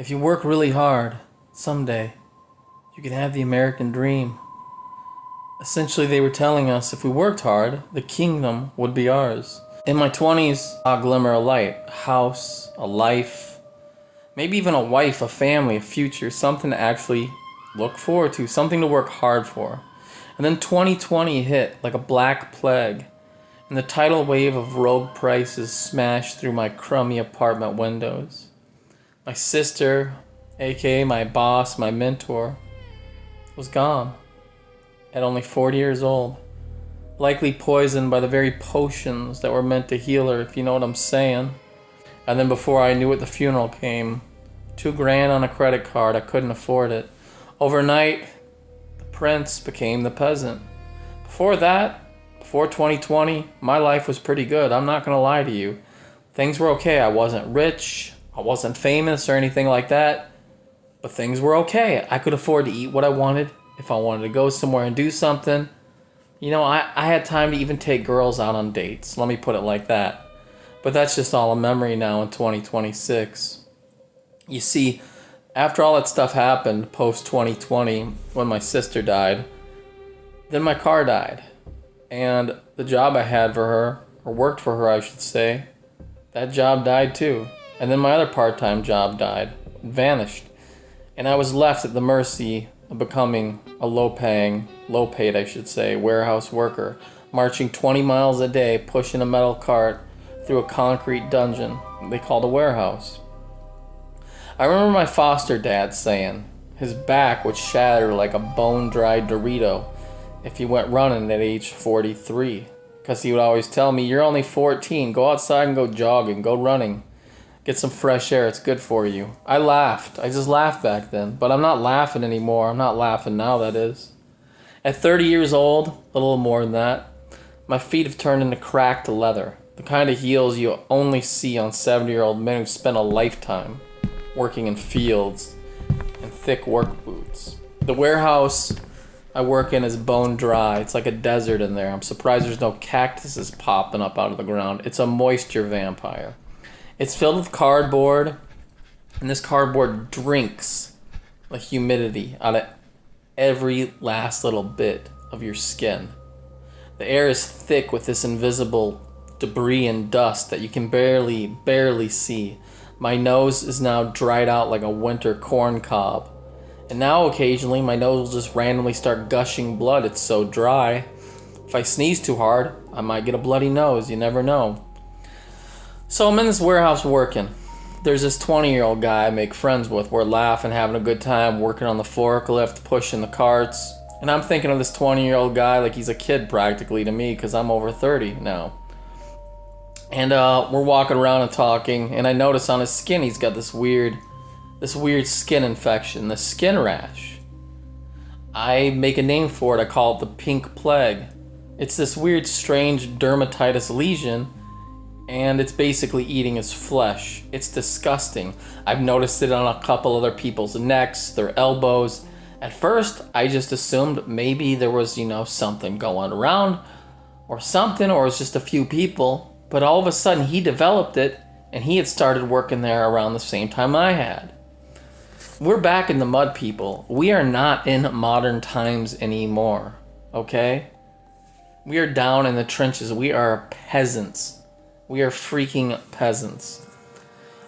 If you work really hard, someday, you can have the American dream. Essentially, they were telling us if we worked hard, the kingdom would be ours. In my 20s, I glimmer a light, a house, a life, maybe even a wife, a family, a future, something to actually look forward to, something to work hard for. And then 2020 hit like a black plague, and the tidal wave of rogue prices smashed through my crummy apartment windows. My sister, aka my boss, my mentor, was gone at only 40 years old, likely poisoned by the very potions that were meant to heal her, if you know what I'm saying. And then before I knew it, the funeral came. $2,000 on a credit card, I couldn't afford it. Overnight, the prince became the peasant. Before that, before 2020, my life was pretty good, I'm not gonna lie to you. Things were okay, I wasn't rich, I wasn't famous or anything like that, but things were okay. I could afford to eat what I wanted. If I wanted to go somewhere and do something, I had time to even take girls out on dates. Let me put it like that. But that's just all a memory now in 2026. You see, after all that stuff happened post 2020, when my sister died, then my car died. And the job I had for her, or worked for her I should say, that job died too. And then my other part-time job died, vanished. And I was left at the mercy of becoming a low-paid I should say, warehouse worker, marching 20 miles a day, pushing a metal cart through a concrete dungeon they called a warehouse. I remember my foster dad saying his back would shatter like a bone-dried Dorito if he went running at age 43, because he would always tell me, you're only 14, go outside and go jogging, go running. Get some fresh air, it's good for you. I laughed. I just laughed back then. But I'm not laughing anymore. I'm not laughing now, that is. At 30 years old, a little more than that, my feet have turned into cracked leather. The kind of heels you only see on 70-year-old men who spent a lifetime working in fields and thick work boots. The warehouse I work in is bone dry. It's like a desert in there. I'm surprised there's no cactuses popping up out of the ground. It's a moisture vampire. It's filled with cardboard, and this cardboard drinks the humidity out of every last little bit of your skin. The air is thick with this invisible debris and dust that you can barely see. My nose is now dried out like a winter corn cob. And now occasionally my nose will just randomly start gushing blood, it's so dry. If I sneeze too hard, I might get a bloody nose, you never know. So I'm in this warehouse working. There's this 20-year-old guy I make friends with. We're laughing, having a good time, working on the forklift, pushing the carts. And I'm thinking of this 20-year-old guy like he's a kid practically to me because I'm over 30 now. And we're walking around and talking, and I notice on his skin he's got this weird skin infection, this skin rash. I make a name for it. I call it the pink plague. It's this weird, strange dermatitis lesion, and it's basically eating his flesh. It's disgusting. I've noticed it on a couple other people's necks, their elbows. At first, I just assumed maybe there was, something going around or something, or it's just a few people. But all of a sudden, he developed it, and he had started working there around the same time I had. We're back in the mud, people. We are not in modern times anymore, okay? We are down in the trenches. We are peasants. We are freaking peasants.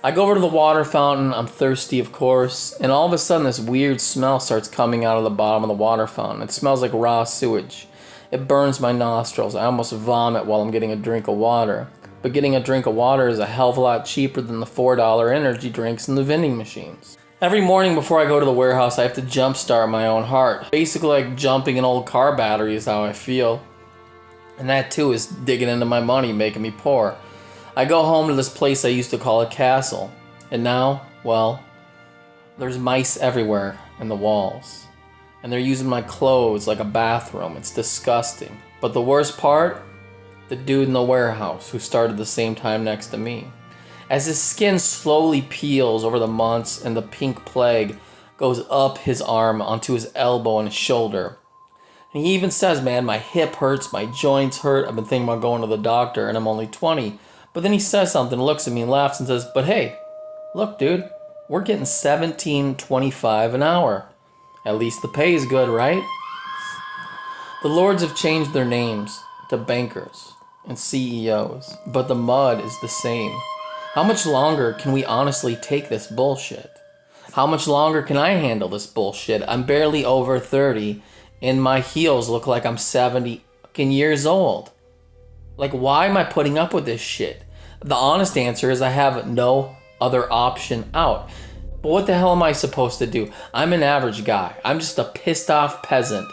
I go over to the water fountain. I'm thirsty, of course. And all of a sudden, this weird smell starts coming out of the bottom of the water fountain. It smells like raw sewage. It burns my nostrils. I almost vomit while I'm getting a drink of water. But getting a drink of water is a hell of a lot cheaper than the $4 energy drinks in the vending machines. Every morning before I go to the warehouse, I have to jumpstart my own heart. Basically like jumping an old car battery is how I feel. And that too is digging into my money, making me poor. I go home to this place I used to call a castle. And now, well, there's mice everywhere in the walls. And they're using my clothes like a bathroom. It's disgusting. But the worst part? The dude in the warehouse who started the same time next to me. As his skin slowly peels over the months and the pink plague goes up his arm onto his elbow and his shoulder. And he even says, man, my hip hurts, my joints hurt. I've been thinking about going to the doctor and I'm only 20. But then he says something, looks at me and laughs and says, but hey, look, dude, We're getting $17.25 an hour. At least the pay is good, right? The lords have changed their names to bankers and CEOs, but the mud is the same. How much longer can we honestly take this bullshit? How much longer can I handle this bullshit? I'm barely over 30 and my heels look like I'm 70 fucking years old. Like, why am I putting up with this shit? The honest answer is I have no other option out. But what the hell am I supposed to do? I'm an average guy. I'm just a pissed off peasant